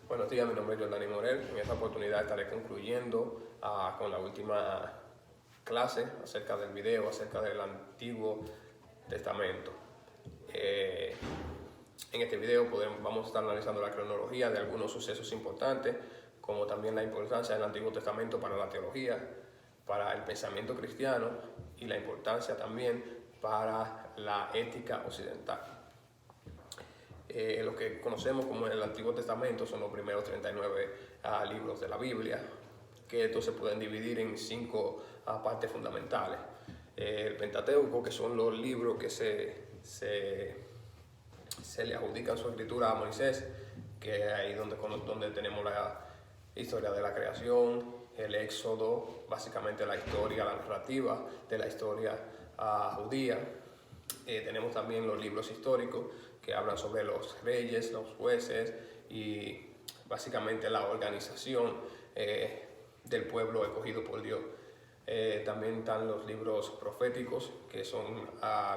Buenos días, mi nombre es Jordani Morel. En esta oportunidad estaré concluyendo con la última clase acerca del video, acerca del Antiguo Testamento. En este video vamos a estar analizando la cronología de algunos sucesos importantes, como también la importancia del Antiguo Testamento para la teología, para el pensamiento cristiano y la importancia también para la ética occidental. Lo que conocemos como el Antiguo Testamento son los primeros 39 libros de la Biblia, que estos se pueden dividir en 5 partes fundamentales. El Pentateuco, que son los libros que se le adjudican su escritura a Moisés, que es ahí donde tenemos la historia de la creación, el Éxodo, básicamente la historia, la narrativa de la historia judía. Tenemos también los libros históricos que hablan sobre los reyes, los jueces y básicamente la organización del pueblo escogido por Dios. También están los libros proféticos, que son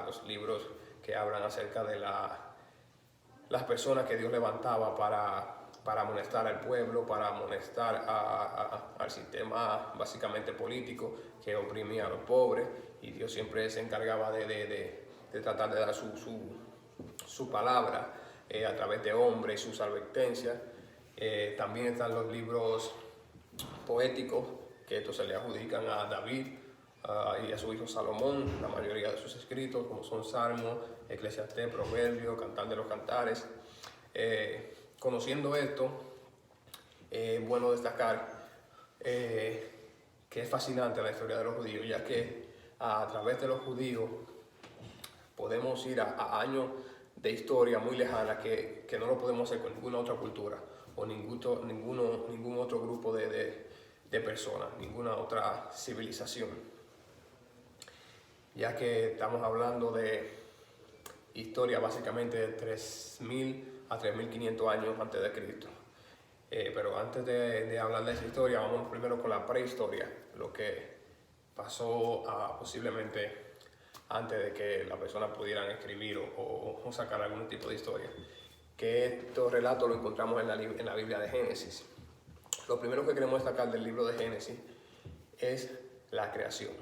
los libros que hablan acerca de las personas que Dios levantaba para amonestar al pueblo, para amonestar al sistema básicamente político que oprimía a los pobres, y Dios siempre se encargaba de tratar de dar su palabra a través de hombres y sus advertencias. También están los libros poéticos, que estos se le adjudican a David y a su hijo Salomón, la mayoría de sus escritos, como son Salmos, Eclesiastés, Proverbios, Cantar de los Cantares. Conociendo esto, es bueno destacar que es fascinante la historia de los judíos, ya que a través de los judíos podemos ir a años de historia muy lejana que no lo podemos hacer con ninguna otra cultura o ningún otro grupo de personas, ninguna otra civilización, ya que estamos hablando de historia básicamente de 3.000 a 3.500 años antes de Cristo. Pero antes de hablar de esa historia, vamos primero con la prehistoria, lo que pasó posiblemente antes de que las personas pudieran escribir o sacar algún tipo de historia. Que estos relatos lo encontramos en la Biblia de Génesis. Lo primero que queremos destacar del libro de Génesis es la creación.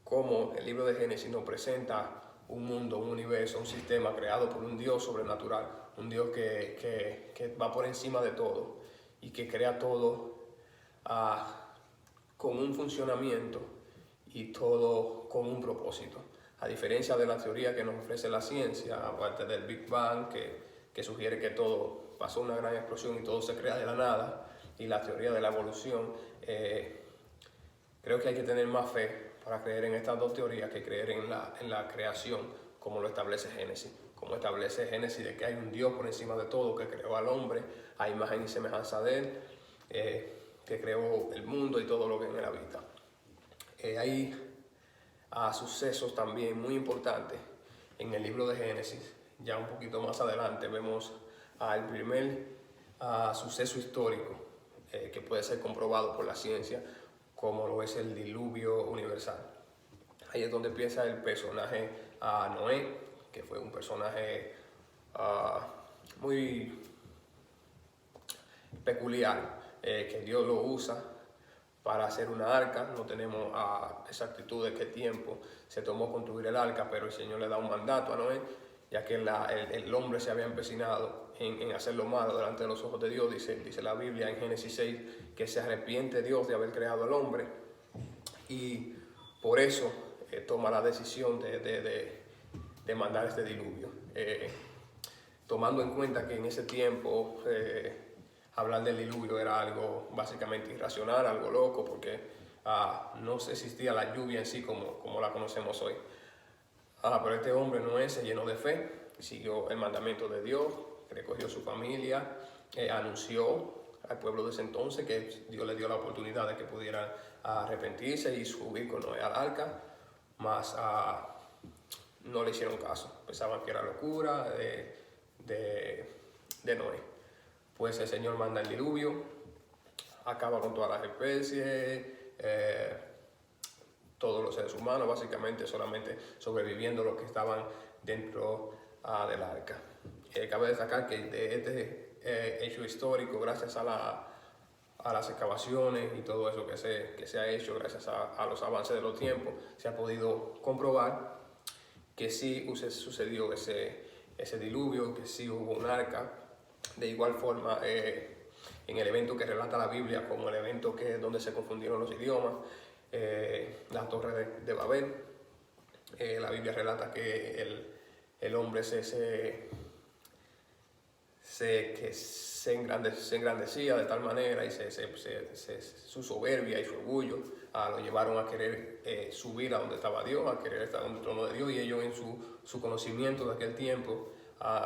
Cómo el libro de Génesis nos presenta un mundo, un universo, un sistema creado por un Dios sobrenatural, un Dios que va por encima de todo y que crea todo con un funcionamiento y todo con un propósito. A diferencia de la teoría que nos ofrece la ciencia, aparte del Big Bang, que sugiere que todo pasó una gran explosión y todo se crea de la nada, y la teoría de la evolución, creo que hay que tener más fe para creer en estas dos teorías que creer en la creación, como lo establece Génesis. Como establece Génesis de que hay un Dios por encima de todo que creó al hombre a imagen y semejanza de él, que creó el mundo y todo lo que en él habita. Hay sucesos también muy importantes en el libro de Génesis. Ya un poquito más adelante vemos el primer suceso histórico que puede ser comprobado por la ciencia, como lo es el diluvio universal. Ahí es donde empieza el personaje Noé, que fue un personaje muy peculiar, que Dios lo usa para hacer una arca. No tenemos exactitud de qué tiempo se tomó construir el arca, pero el Señor le da un mandato a Noé, ya que el hombre se había empecinado en hacer lo malo delante de los ojos de Dios. Dice la Biblia en Génesis 6 que se arrepiente Dios de haber creado al hombre, y por eso toma la decisión de mandar este diluvio. Tomando en cuenta que en ese tiempo hablar del diluvio era algo básicamente irracional, algo loco, porque no existía la lluvia en sí como la conocemos hoy. Pero este hombre Noé se llenó de fe, siguió el mandamiento de Dios, recogió su familia, anunció al pueblo de ese entonces que Dios le dio la oportunidad de que pudieran arrepentirse y subir con Noé al arca, mas no le hicieron caso, pensaban que era locura de Noé. Pues el Señor manda el diluvio, acaba con todas las especies, todos los seres humanos, básicamente solamente sobreviviendo los que estaban dentro del arca. Cabe destacar que de hecho histórico gracias a las excavaciones y todo eso que se ha hecho gracias a los avances de los tiempos. Se ha podido comprobar que sí sucedió ese diluvio, que sí hubo un arca. De igual forma, en el evento que relata la Biblia como el evento donde se confundieron los idiomas, la torre de Babel, la Biblia relata que el hombre se engrandecía de tal manera y su soberbia y su orgullo lo llevaron a querer subir a donde estaba Dios, a querer estar en el trono de Dios, y ellos en su conocimiento de aquel tiempo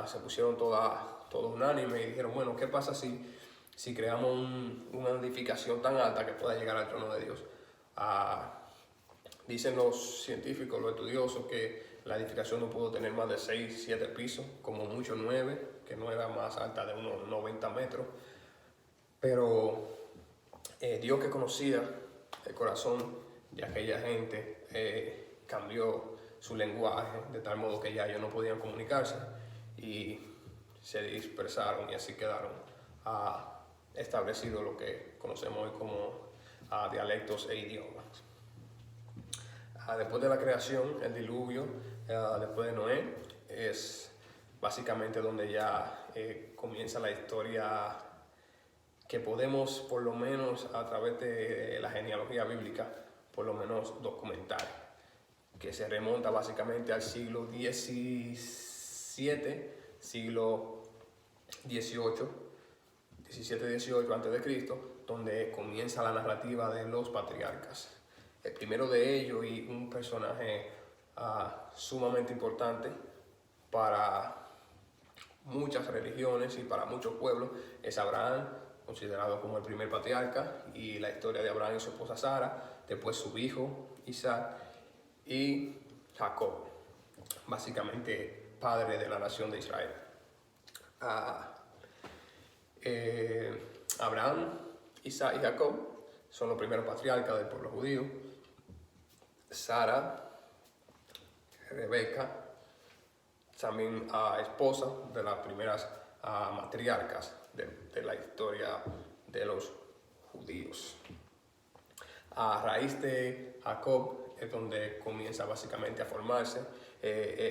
se pusieron todos unánimes y dijeron, bueno, ¿qué pasa si creamos una edificación tan alta que pueda llegar al trono de Dios? Dicen los científicos, los estudiosos, que la edificación no pudo tener más de 6, 7 pisos, como mucho 9, que no era más alta de unos 90 metros. Pero Dios, que conocía el corazón de aquella gente, cambió su lenguaje de tal modo que ya ellos no podían comunicarse y se dispersaron, y así quedaron establecidos lo que conocemos hoy como dialectos e idiomas. Después de la creación, el diluvio, después de Noé, es básicamente donde ya comienza la historia que podemos, por lo menos a través de la genealogía bíblica, por lo menos documentar, que se remonta básicamente al siglo XVII, siglo XVIII, a.C., donde comienza la narrativa de los patriarcas. El primero de ellos, y un personaje sumamente importante para muchas religiones y para muchos pueblos, es Abraham, considerado como el primer patriarca, y la historia de Abraham y su esposa Sara, después su hijo Isaac y Jacob, básicamente padre de la nación de Israel. Abraham, Isaac y Jacob son los primeros patriarcas del pueblo judío. Sara, Rebeca, también esposa de las primeras matriarcas de la historia de los judíos. A raíz de Jacob es donde comienza básicamente a formarse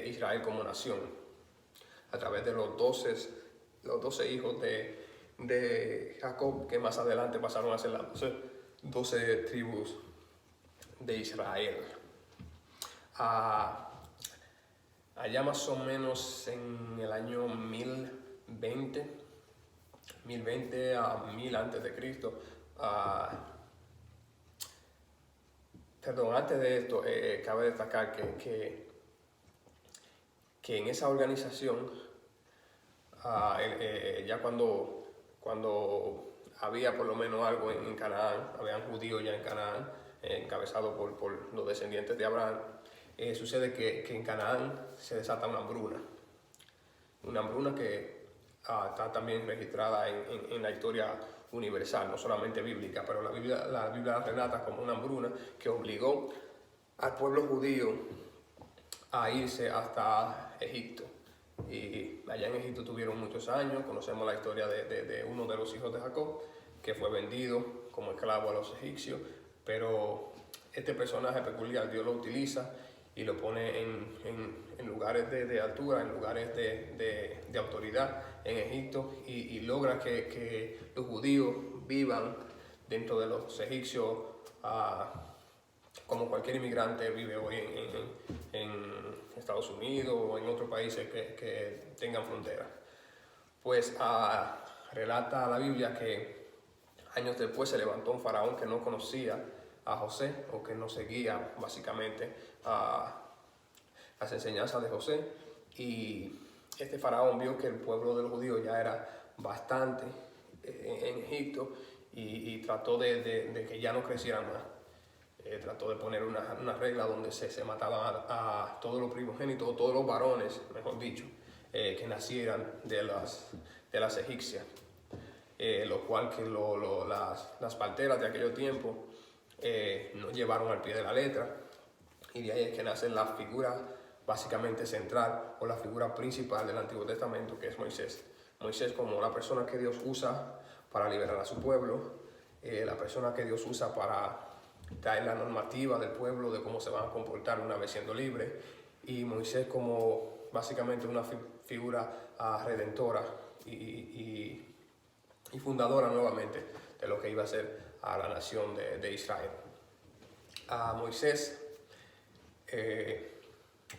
Israel como nación, a través de los 12 hijos de Jacob, que más adelante pasaron a ser las 12 tribus de Israel. Allá más o menos en el año 1020 a 1000 antes de Cristo. Antes de esto, cabe destacar que en esa organización, ya cuando había por lo menos algo en Canaán, habían judíos ya en Canaán, encabezados por los descendientes de Abraham, sucede que en Canaán se desata una hambruna que está también registrada en la historia universal, no solamente bíblica, pero la Biblia relata como una hambruna que obligó al pueblo judío a irse hasta Egipto. Y allá en Egipto tuvieron muchos años. Conocemos la historia de uno de los hijos de Jacob, que fue vendido como esclavo a los egipcios, pero este personaje peculiar Dios lo utiliza y lo pone en lugares de altura, en lugares de autoridad en Egipto, y logra que los judíos vivan dentro de los egipcios como cualquier inmigrante vive hoy en Estados Unidos o en otros países que tengan fronteras. Pues relata la Biblia que años después se levantó un faraón que no conocía a José, o que no seguía básicamente las enseñanzas de José, y este faraón vio que el pueblo de los judíos ya era bastante en Egipto, y trató de que ya no crecieran más. Trató de poner una regla donde se mataban a todos los primogénitos, todos los varones, mejor dicho, que nacieran de las egipcias, lo cual que las parteras de aquellos tiempos no llevaron al pie de la letra, y de ahí es que nace la figura básicamente central, o la figura principal del Antiguo Testamento, que es Moisés. Moisés como la persona que Dios usa para liberar a su pueblo, la persona que Dios usa para traer la normativa del pueblo de cómo se van a comportar una vez siendo libres, y Moisés como básicamente una figura redentora y fundadora nuevamente de lo que iba a ser a la nación de Israel. A Moisés,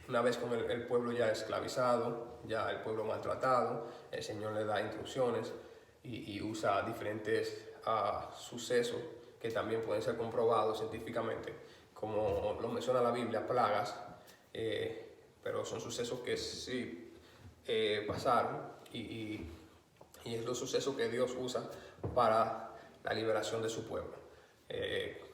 una vez con el pueblo ya esclavizado, ya el pueblo maltratado, el Señor le da instrucciones y usa diferentes sucesos que también pueden ser comprobados científicamente, como lo menciona la Biblia, plagas, pero son sucesos que sí pasaron y es los sucesos que Dios usa para la liberación de su pueblo.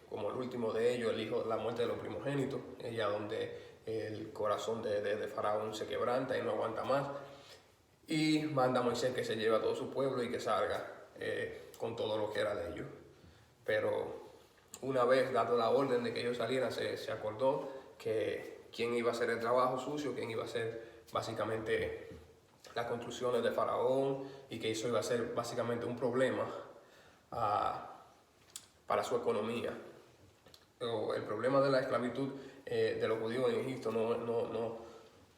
Como el último de ellos, la muerte de los primogénitos, ya donde el corazón de Faraón se quebranta y no aguanta más, y manda a Moisés que se lleve a todo su pueblo y que salga con todo lo que era de ellos. Pero una vez dado la orden de que ellos salieran, se acordó que quién iba a hacer el trabajo sucio, quién iba a hacer básicamente las construcciones de Faraón, y que eso iba a ser básicamente un problema para su economía. Pero el problema de la esclavitud de los judíos en Egipto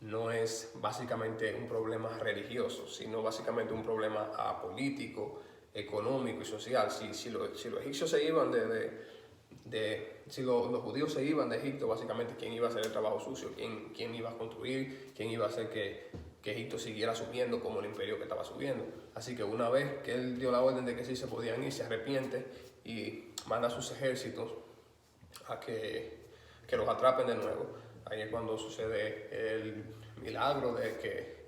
no es básicamente un problema religioso, sino básicamente un problema político, económico y social. Si los egipcios se iban si los judíos se iban de Egipto, básicamente quién iba a hacer el trabajo sucio, quién iba a construir, quién iba a hacer que Egipto siguiera subiendo como el imperio que estaba subiendo. Así que una vez que él dio la orden de que sí se podían ir, se arrepiente y manda a sus ejércitos a que los atrapen de nuevo. Ahí es cuando sucede el milagro de que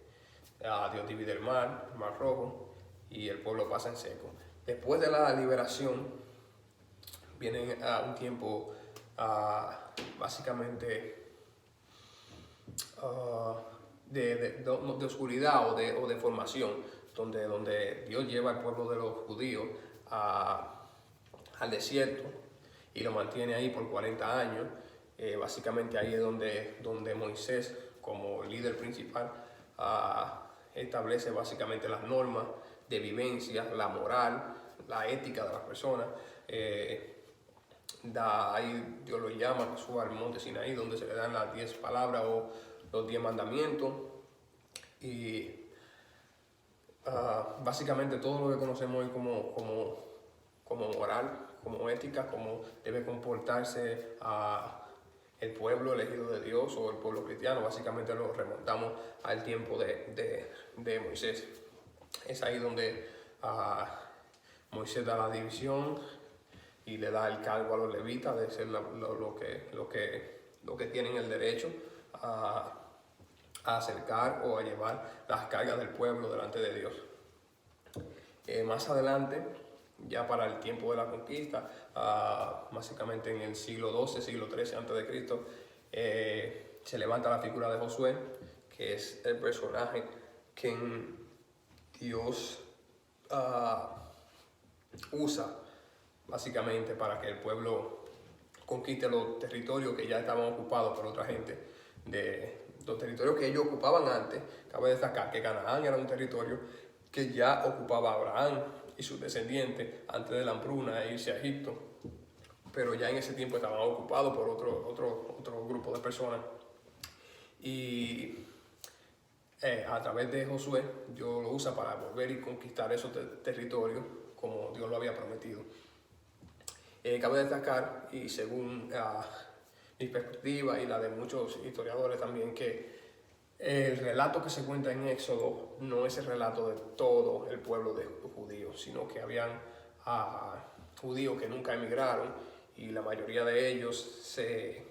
Dios divide el mar Rojo, y el pueblo pasa en seco. Después de la liberación viene un tiempo básicamente de oscuridad o de formación, donde Dios lleva al pueblo de los judíos al desierto y lo mantiene ahí por 40 años. Básicamente ahí es donde Moisés, como líder principal, establece básicamente las normas de vivencia, la moral, la ética de las personas. Ahí Dios lo llama, que suba al monte Sinaí, donde se le dan las 10 palabras o los 10 mandamientos. Y básicamente todo lo que conocemos hoy como moral, como ética, como debe comportarse el pueblo elegido de Dios o el pueblo cristiano, básicamente lo remontamos al tiempo de Moisés. Es ahí donde Moisés da la división y le da el cargo a los levitas de ser lo que tienen el derecho a acercar o a llevar las cargas del pueblo delante de Dios. Más adelante, ya para el tiempo de la conquista, básicamente en el siglo XII, siglo XIII a.C., se levanta la figura de Josué, que es el personaje que Dios usa básicamente para que el pueblo conquiste los territorios que ya estaban ocupados por otra gente, de los territorios que ellos ocupaban antes. Cabe destacar que Canaán era un territorio que ya ocupaba Abraham y sus descendientes antes de la hambruna e irse a Egipto, pero ya en ese tiempo estaban ocupados por otro grupo de personas. Y a través de Josué, Dios lo usa para volver y conquistar esos territorios como Dios lo había prometido. Cabe destacar, y según mi perspectiva y la de muchos historiadores también, que el relato que se cuenta en Éxodo no es el relato de todo el pueblo de judíos, sino que habían judíos que nunca emigraron, y la mayoría de ellos se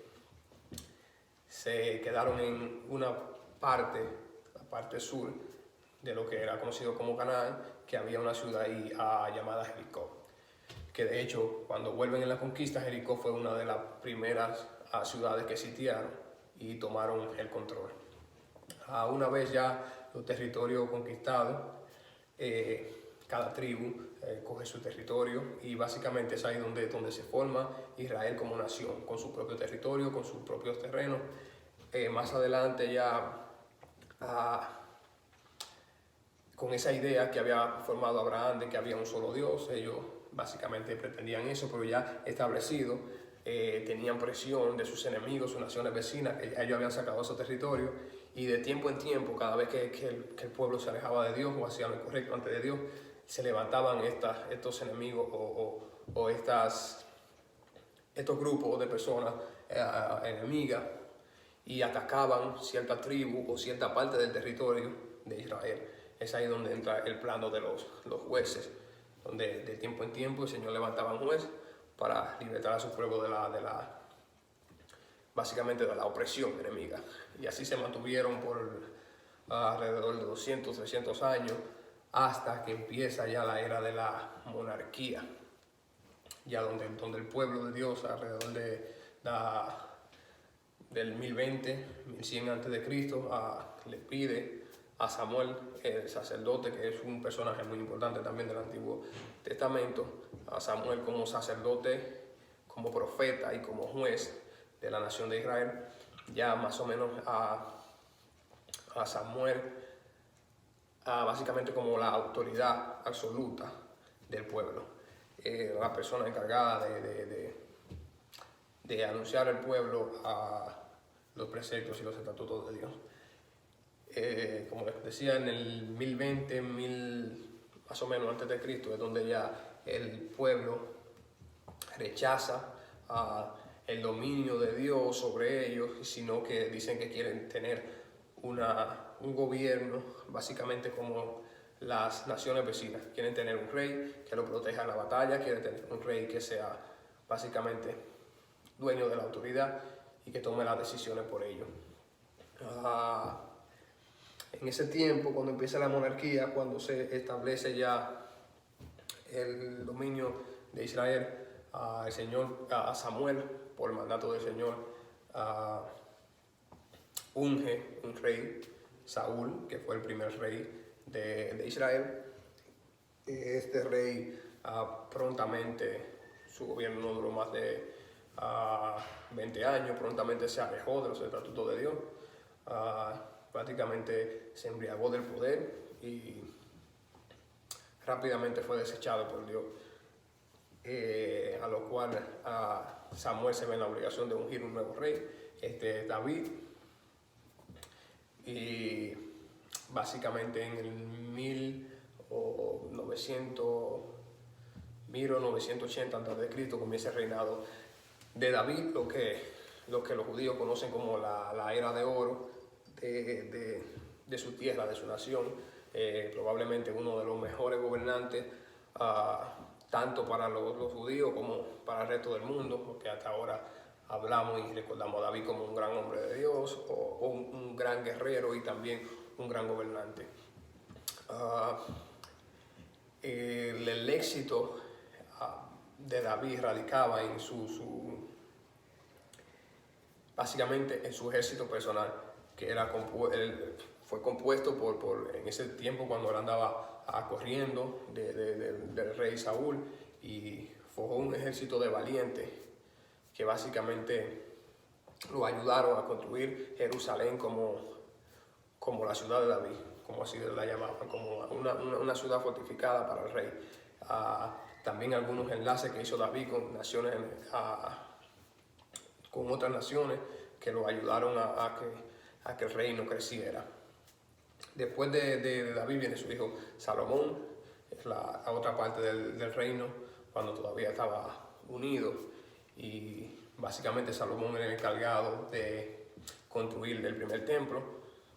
quedaron en una parte, la parte sur de lo que era conocido como Canaán, que había una ciudad ahí llamada Jericó. Que de hecho, cuando vuelven en la conquista, Jericó fue una de las primeras ciudades que sitiaron y tomaron el control. Una vez ya los territorios conquistados, cada tribu coge su territorio, y básicamente es ahí donde se forma Israel como nación, con su propio territorio, con sus propios terrenos. Más adelante ya con esa idea que había formado Abraham de que había un solo Dios. Ellos básicamente pretendían eso, pero ya establecido, tenían presión de sus enemigos, sus naciones vecinas, que ya ellos habían sacado esos territorios, y de tiempo en tiempo, cada vez que el pueblo se alejaba de Dios o hacía lo incorrecto ante de Dios, se levantaban estos enemigos o estos grupos de personas enemigas y atacaban cierta tribu o cierta parte del territorio de Israel. Es ahí donde entra el plano de los jueces, donde de tiempo en tiempo el Señor levantaba un juez para libertar a su pueblo básicamente de la opresión enemiga. Y así se mantuvieron por alrededor de 200, 300 años, hasta que empieza ya la era de la monarquía, ya donde el pueblo de Dios alrededor del 1020, 1100 antes de Cristo, le pide a Samuel, el sacerdote, que es un personaje muy importante también del Antiguo Testamento, a Samuel como sacerdote, como profeta y como juez de la nación de Israel, ya más o menos a Samuel básicamente como la autoridad absoluta del pueblo, la persona encargada de anunciar al pueblo a los preceptos y los estatutos de Dios. Como les decía, en el 1020, más o menos antes de Cristo, es donde ya el pueblo rechaza el dominio de Dios sobre ellos, sino que dicen que quieren tener un gobierno básicamente como las naciones vecinas. Quieren tener un rey que lo proteja en la batalla, quieren tener un rey que sea básicamente dueño de la autoridad y que tome las decisiones por ellos. En ese tiempo, cuando empieza la monarquía, cuando se establece ya el dominio de Israel, Samuel, por el mandato del Señor, unge un rey, Saúl, que fue el primer rey de Israel. Este rey prontamente, su gobierno no duró más de 20 años, prontamente se alejó de los estatutos de Dios, prácticamente se embriagó del poder y rápidamente fue desechado por Dios, a lo cual Samuel se ve en la obligación de ungir un nuevo rey, David, y básicamente en el 1980 a.C. comienza el reinado de David, lo que los judíos conocen como la era de oro de su tierra, de su nación, probablemente uno de los mejores gobernantes, tanto para los judíos como para el resto del mundo, porque hasta ahora hablamos y recordamos a David como un gran hombre de Dios, o un gran guerrero y también un gran gobernante. El éxito de David radicaba en básicamente en su ejército personal, que fue compuesto en ese tiempo cuando él andaba corriendo del rey Saúl, y forjó un ejército de valientes que básicamente lo ayudaron a construir Jerusalén como la ciudad de David, como así la llamaban, como una ciudad fortificada para el rey. También algunos enlaces que hizo David con naciones, con otras naciones, que lo ayudaron a que el reino creciera. Después de David viene su hijo Salomón, es la otra parte del reino, cuando todavía estaba unido, y básicamente Salomón era el encargado de construir el primer templo,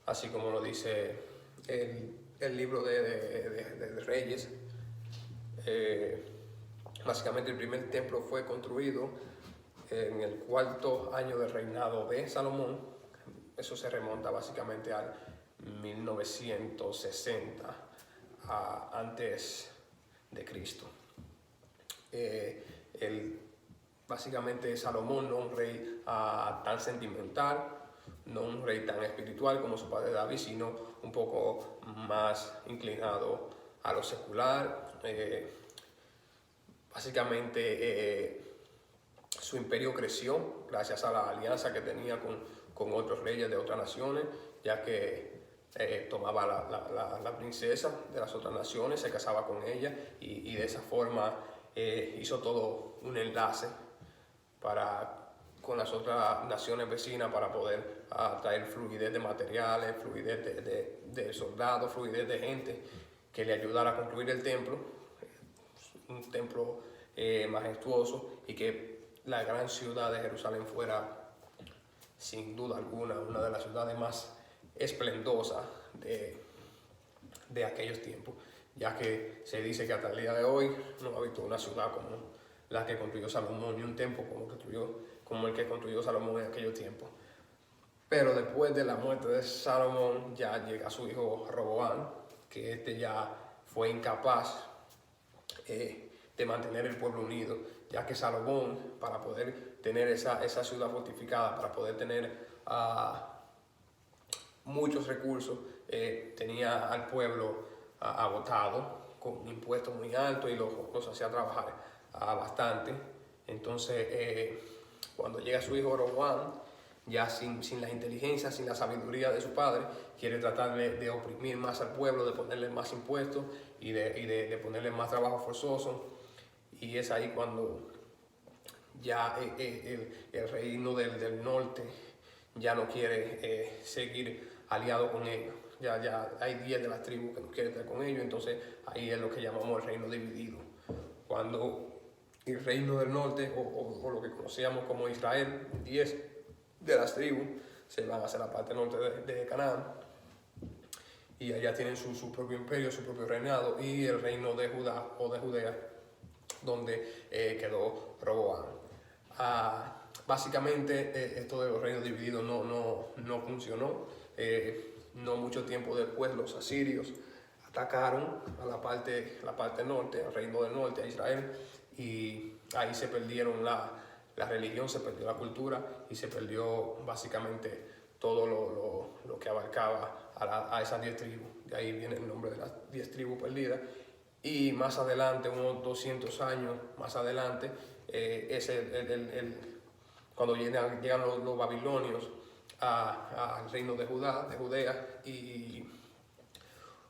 así como lo dice el libro de Reyes. Básicamente el primer templo fue construido en el 4º año del reinado de Salomón. Eso se remonta básicamente al 1960 antes de Cristo. Básicamente Salomón no un rey tan sentimental, no un rey tan espiritual como su padre David, sino un poco más inclinado a lo secular. Básicamente su imperio creció gracias a la alianza que tenía con otros reyes de otras naciones, ya que tomaba la princesa de las otras naciones, se casaba con ella y de esa forma hizo todo un enlace con las otras naciones vecinas para poder traer fluidez de materiales, fluidez de soldados, fluidez de gente que le ayudara a construir el templo, un templo majestuoso, y que la gran ciudad de Jerusalén fuera sin duda alguna una de las ciudades más esplendosas de aquellos tiempos, ya que se dice que hasta el día de hoy no ha visto una ciudad como la que construyó Salomón, ni un templo como el que construyó Salomón en aquellos tiempos. Pero después de la muerte de Salomón ya llega su hijo Roboam, que este ya fue incapaz de mantener el pueblo unido, ya que Salomón, para poder tener esa ciudad fortificada, para poder tener muchos recursos, tenía al pueblo agotado, con impuestos muy altos, y los hacía trabajar bastante. Entonces, cuando llega su hijo Roboam, ya sin la inteligencia, sin la sabiduría de su padre, quiere tratar de oprimir más al pueblo, de ponerle más impuestos y de ponerle más trabajo forzoso. Y es ahí cuando ya el reino del norte ya no quiere seguir aliado con ellos. Ya hay 10 de las tribus que no quieren estar con ellos, entonces ahí es lo que llamamos el reino dividido. Cuando el reino del norte, o lo que conocíamos como Israel, 10 de las tribus se van hacia la parte norte de Canaán, y allá tienen su propio imperio, su propio reinado, y el reino de Judá o de Judea, donde quedó Roboam. Básicamente parte de los reinos divididos no funcionó. No mucho tiempo después los asirios atacaron a la parte norte, al reino del norte, a Israel, y ahí se perdieron la religión, se perdió la cultura y se perdió básicamente todo lo que abarcaba a esas 10 tribus. De ahí viene el nombre de las 10 tribus perdidas. Y más adelante, unos 200 años más adelante, es cuando llegan los babilonios al reino de Judea, y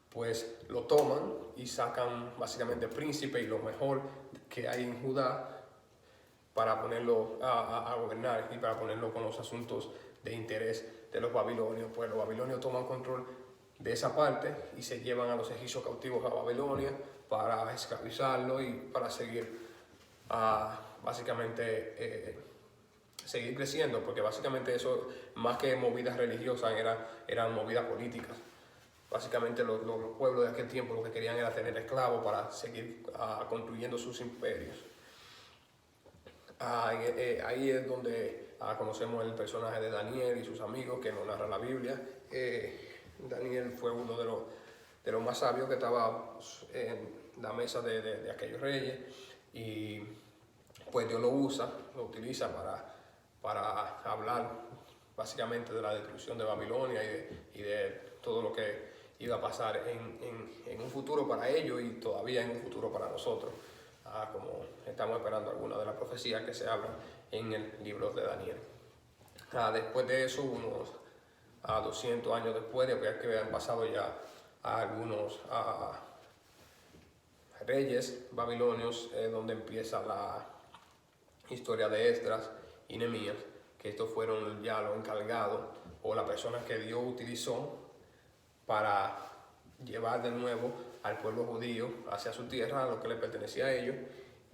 pues lo toman y sacan básicamente príncipe y lo mejor que hay en Judá para ponerlo a gobernar y para ponerlo con los asuntos de interés de los babilonios. Pues los babilonios toman control de esa parte y se llevan a los egipcios cautivos a Babilonia para esclavizarlos y para seguir básicamente seguir creciendo, porque básicamente eso, más que movidas religiosas, eran movidas políticas. Básicamente los pueblos de aquel tiempo lo que querían era tener esclavos para seguir construyendo sus imperios. Ahí es donde conocemos el personaje de Daniel y sus amigos, que nos narra la Biblia. Daniel fue uno de los más sabios que estaba en la mesa de aquellos reyes, y pues Dios lo utiliza para hablar básicamente de la destrucción de Babilonia y de todo lo que iba a pasar en un futuro para ellos y todavía en un futuro para nosotros, como estamos esperando algunas de las profecías que se hablan en el libro de Daniel. Después de eso, unos 200 años después, de que habían pasado ya algunos reyes babilonios, donde empieza la historia de Esdras y Nehemías, que estos fueron ya los encargados o las personas que Dios utilizó para llevar de nuevo al pueblo judío hacia su tierra, a lo que le pertenecía a ellos,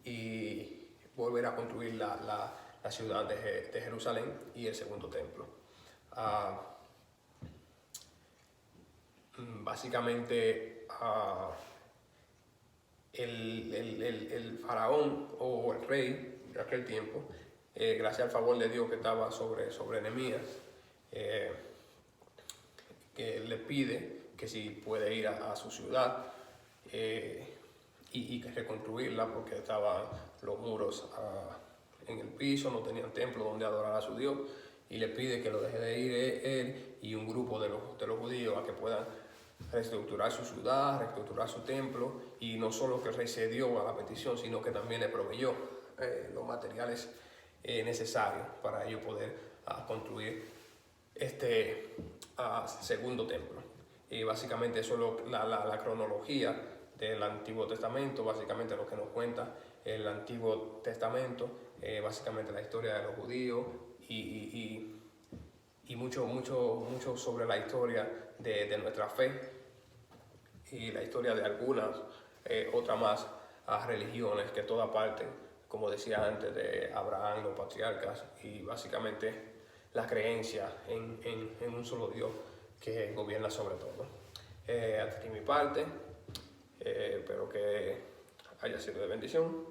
y volver a construir la ciudad de Jerusalén y el segundo templo. Básicamente el faraón o el rey de aquel tiempo, gracias al favor de Dios que estaba sobre Nehemías, que le pide que si puede ir a su ciudad y reconstruirla, porque estaban los muros en el piso, no tenían templo donde adorar a su Dios, y le pide que lo deje de ir él y un grupo de los judíos a que puedan reestructurar su ciudad, reestructurar su templo, y no solo que el rey cedió a la petición, sino que también le proveyó los materiales necesarios para ellos poder construir este segundo templo. Y básicamente eso es la cronología del Antiguo Testamento, básicamente lo que nos cuenta el Antiguo Testamento, básicamente la historia de los judíos y mucho sobre la historia de nuestra fe y la historia de algunas otras más religiones que toda parte, como decía antes, de Abraham, los patriarcas, y básicamente la creencia en un solo Dios que gobierna sobre todo. Hasta aquí mi parte, espero que haya sido de bendición.